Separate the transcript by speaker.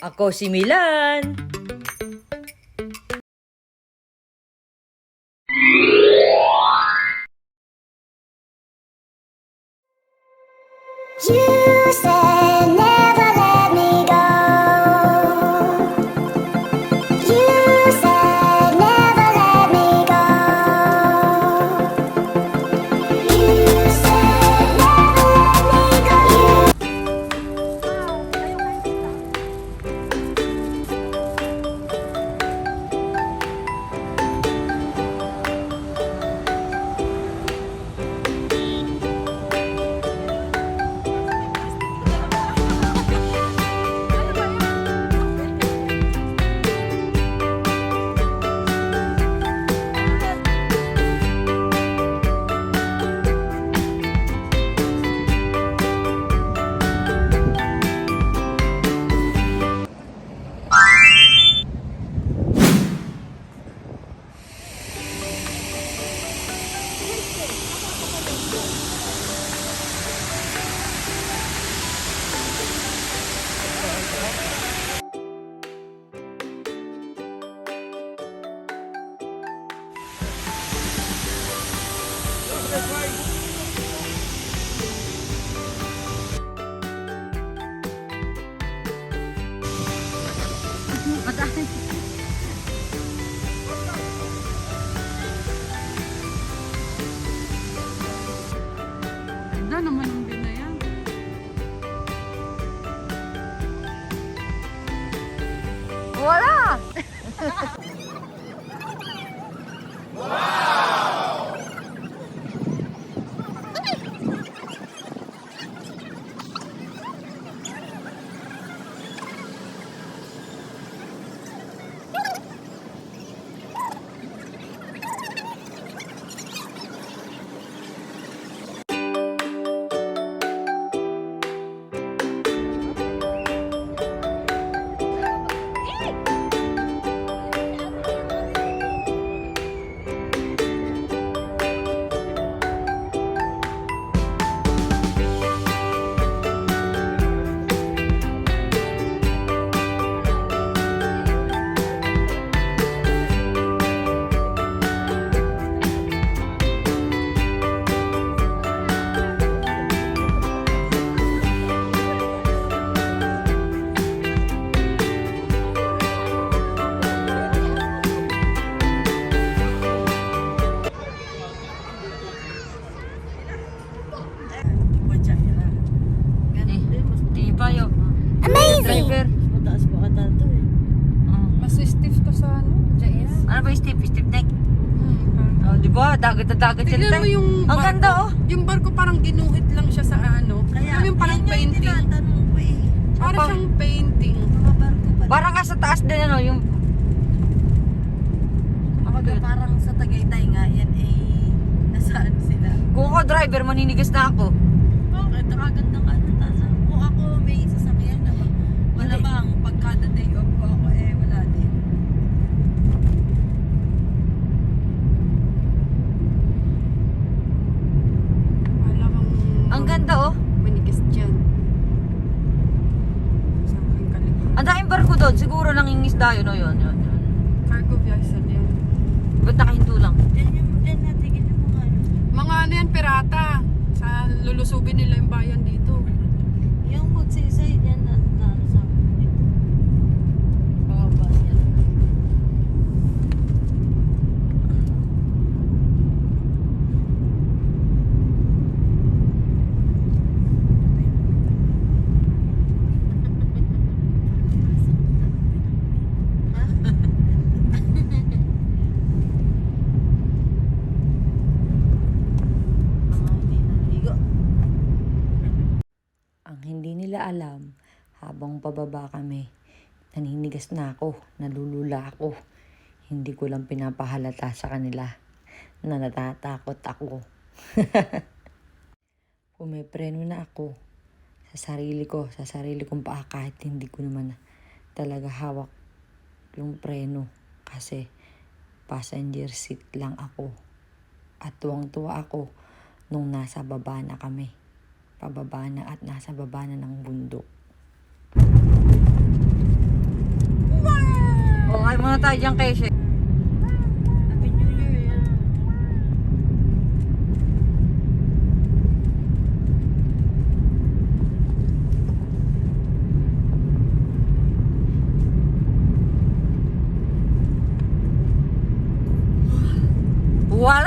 Speaker 1: Ako si Milan.
Speaker 2: You said never let me go. You said never let me go. You said never let me go.
Speaker 3: Ganda naman ang view na yan.
Speaker 1: Wala! Di ba yung
Speaker 2: Amazing!
Speaker 1: driver?
Speaker 4: Mataas pa ata ito eh.
Speaker 3: Mas stiff to sa ano? Jais.
Speaker 1: Ano ba yung steep? Steep neck?
Speaker 3: Parang-
Speaker 1: Oh, di ba? Dagat na dagat yan.
Speaker 3: Tignan mo yung
Speaker 1: Ang
Speaker 3: barko.
Speaker 1: ganda oh.
Speaker 3: Yung barko parang ginuhit lang siya sa ano. Alam mo yung parang
Speaker 4: yan nga yung
Speaker 3: painting.
Speaker 4: tinatanong ko eh.
Speaker 3: Parang
Speaker 1: Apa?
Speaker 3: siyang painting.
Speaker 4: Mga barko pa.
Speaker 1: Parang nga sa taas din ano, yung...
Speaker 4: Kapag parang sa Tagaytay nga, yan eh, nasaan sila?
Speaker 1: Kung ako driver, maninigas na ako.
Speaker 4: Bakit? Nakaganda nga ng tasa. Kung ako may sasakyan na ba? Malamang pagkada day off ko ako eh, wala din.
Speaker 3: Alam mong
Speaker 1: Ang ganda oh.
Speaker 3: manigis dyan. Sa aking kalikuran.
Speaker 1: Ang daming barko doon. Siguro nangingisda yun o yun.
Speaker 3: Cargo vessel yan.
Speaker 1: Ba't nakahinto lang?
Speaker 4: Diyan natin, ganyan mo nga yun.
Speaker 3: Mga ano yan, pirata. Sa lulusubin nila yung bayan dito.
Speaker 4: Yung magsiksay yan na sa dito. Pababa yan.
Speaker 1: Ang hindi nila alam, habang pababa kami, naninigas na ako, nalulula ako. Hindi ko lang pinapahalata sa kanila na natatakot ako. Pumipreno na ako sa sarili kong paa kahit hindi ko naman talaga hawak yung preno kasi passenger seat lang ako. At tuwang-tuwa ako nung nasa baba na kami. Pababa na at nasa baba na ng bundok. Muna tayo dyan, Keshe.
Speaker 4: Happy New Year yan.
Speaker 1: Wala